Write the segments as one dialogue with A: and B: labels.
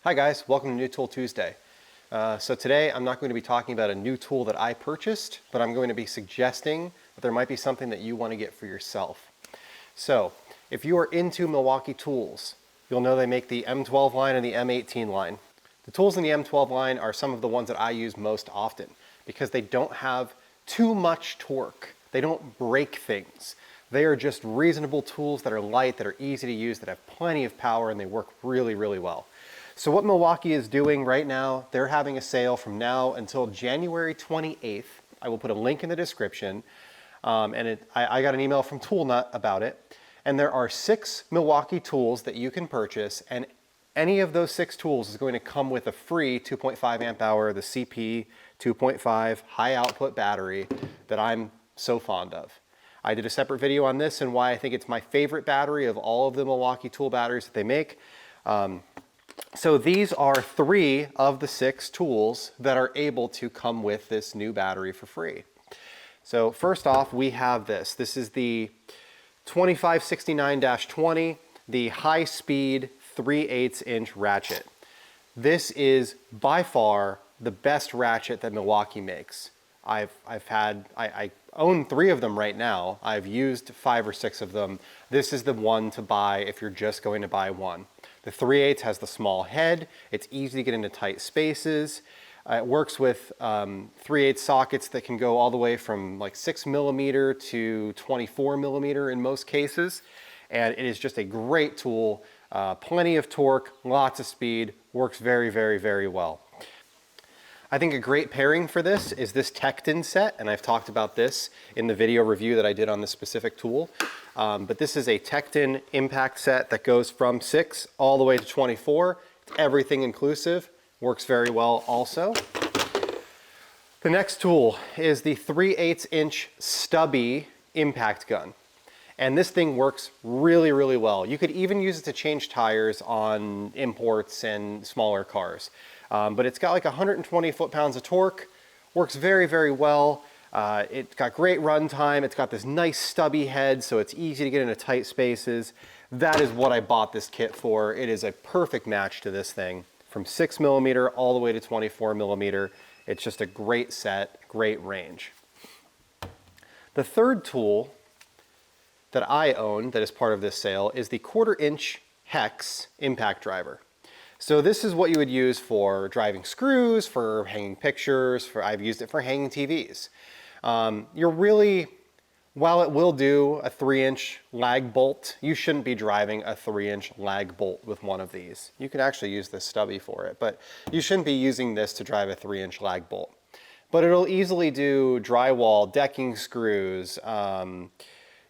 A: Hi guys, welcome to New Tool Tuesday. So today I'm not going to be talking about a new tool that I purchased, but I'm going to be suggesting that there might be something that you want to get for yourself. So if you are into Milwaukee tools, you'll know they make the M12 line and the M18 line. The tools in the M12 line are some of the ones that I use most often because they don't have too much torque. They don't break things. They are just reasonable tools that are light, that are easy to use, that have plenty of power, and they work really, really well. So what Milwaukee is doing right now, they're having a sale from now until January 28th. I will put a link in the description. I got an email from ToolNut about it. And there are 6 Milwaukee tools that you can purchase, and any of those 6 tools is going to come with a free 2.5 amp hour, the CP 2.5 high output battery that I'm so fond of. I did a separate video on this and why I think it's my favorite battery of all of the Milwaukee tool batteries that they make. So these are 3 of the 6 tools that are able to come with this new battery for free. So first off, we have this. This is the 2569-20, the high-speed 3/8 inch ratchet. This is by far the best ratchet that Milwaukee makes. I own 3 of them right now. I've used 5 or 6 of them. This is the one to buy if you're just going to buy one. The 3/8 has the small head. It's easy to get into tight spaces. It works with 3/8 sockets that can go all the way from like 6mm to 24mm in most cases. And it is just a great tool. Plenty of torque, lots of speed, works very, very, very well. I think a great pairing for this is this Tekton set, and I've talked about this in the video review that I did on this specific tool. But this is a Tekton impact set that goes from 6 all the way to 24. It's everything inclusive, works very well also. The next tool is the 3/8 inch stubby impact gun. And this thing works really, really well. You could even use it to change tires on imports and smaller cars. But it's got like 120 foot-pounds of torque, works very, very well. It's got great runtime. It's got this nice stubby head, so it's easy to get into tight spaces. That is what I bought this kit for. It is a perfect match to this thing, from 6mm all the way to 24mm. It's just a great set, great range. The third tool that I own that is part of this sale is the 1/4 inch hex impact driver. So this is what you would use for driving screws, for hanging pictures, I've used it for hanging TVs. While it will do a 3-inch lag bolt, you shouldn't be driving a 3-inch lag bolt with one of these. You could actually use this stubby for it, but you shouldn't be using this to drive a 3-inch lag bolt. But it'll easily do drywall, decking screws,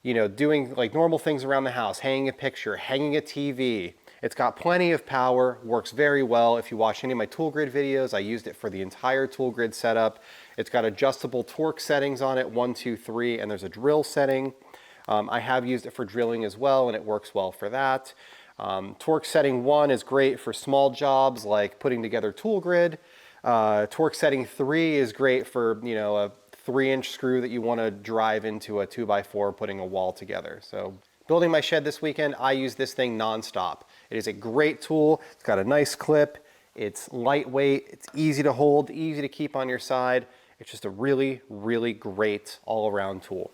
A: doing like normal things around the house, hanging a picture, hanging a TV. It's got plenty of power, works very well. If you watch any of my tool grid videos, I used it for the entire tool grid setup. It's got adjustable torque settings on it, 1, 2, 3, and there's a drill setting. I have used it for drilling as well, and it works well for that. Torque setting 1 is great for small jobs like putting together tool grid. Torque setting 3 is great for, a 3-inch screw that you want to drive into a 2x4 putting a wall together. So building my shed this weekend, I use this thing nonstop. It is a great tool. It's got a nice clip. It's lightweight. It's easy to hold, easy to keep on your side. It's just a really, really great all-around tool.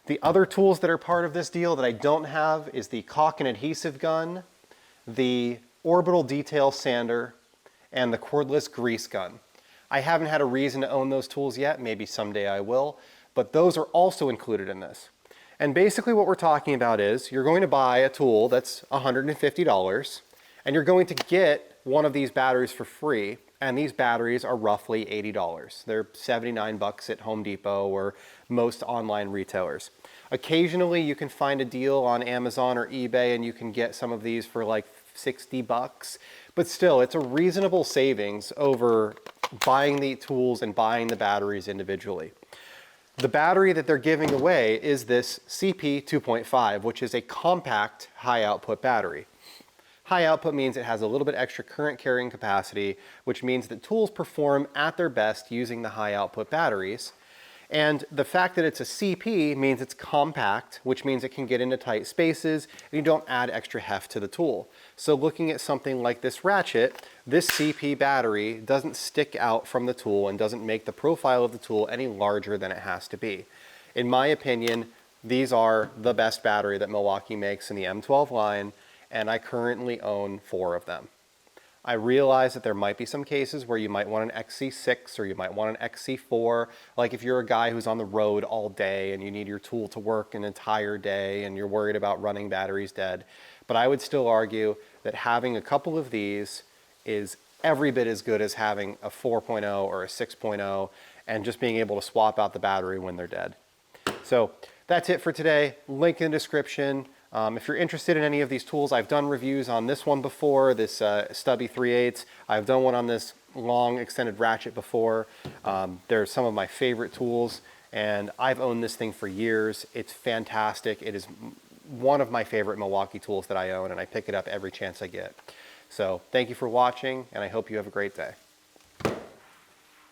A: The other tools that are part of this deal that I don't have is the caulk and adhesive gun, the orbital detail sander, and the cordless grease gun. I haven't had a reason to own those tools yet. Maybe someday I will, but those are also included in this. And basically what we're talking about is you're going to buy a tool that's $150 and you're going to get one of these batteries for free. And these batteries are roughly $80. They're 79 bucks at Home Depot or most online retailers. Occasionally you can find a deal on Amazon or eBay and you can get some of these for like 60 bucks. But still, it's a reasonable savings over buying the tools and buying the batteries individually. The battery that they're giving away is this CP 2.5, which is a compact high output battery. High output means it has a little bit extra current carrying capacity, which means that tools perform at their best using the high output batteries. And the fact that it's a CP means it's compact, which means it can get into tight spaces and you don't add extra heft to the tool. So looking at something like this ratchet, this CP battery doesn't stick out from the tool and doesn't make the profile of the tool any larger than it has to be. In my opinion, these are the best battery that Milwaukee makes in the M12 line, and I currently own 4 of them. I realize that there might be some cases where you might want an XC6 or you might want an XC4, like if you're a guy who's on the road all day and you need your tool to work an entire day and you're worried about running batteries dead. But I would still argue that having a couple of these is every bit as good as having a 4.0 or a 6.0 and just being able to swap out the battery when they're dead. So that's it for today. Link in the description. If you're interested in any of these tools, I've done reviews on this one before, this stubby 3/8. I've done one on this long extended ratchet before. They're some of my favorite tools, and I've owned this thing for years. It's fantastic. It is one of my favorite Milwaukee tools that I own, and I pick it up every chance I get. So thank you for watching, and I hope you have a great day.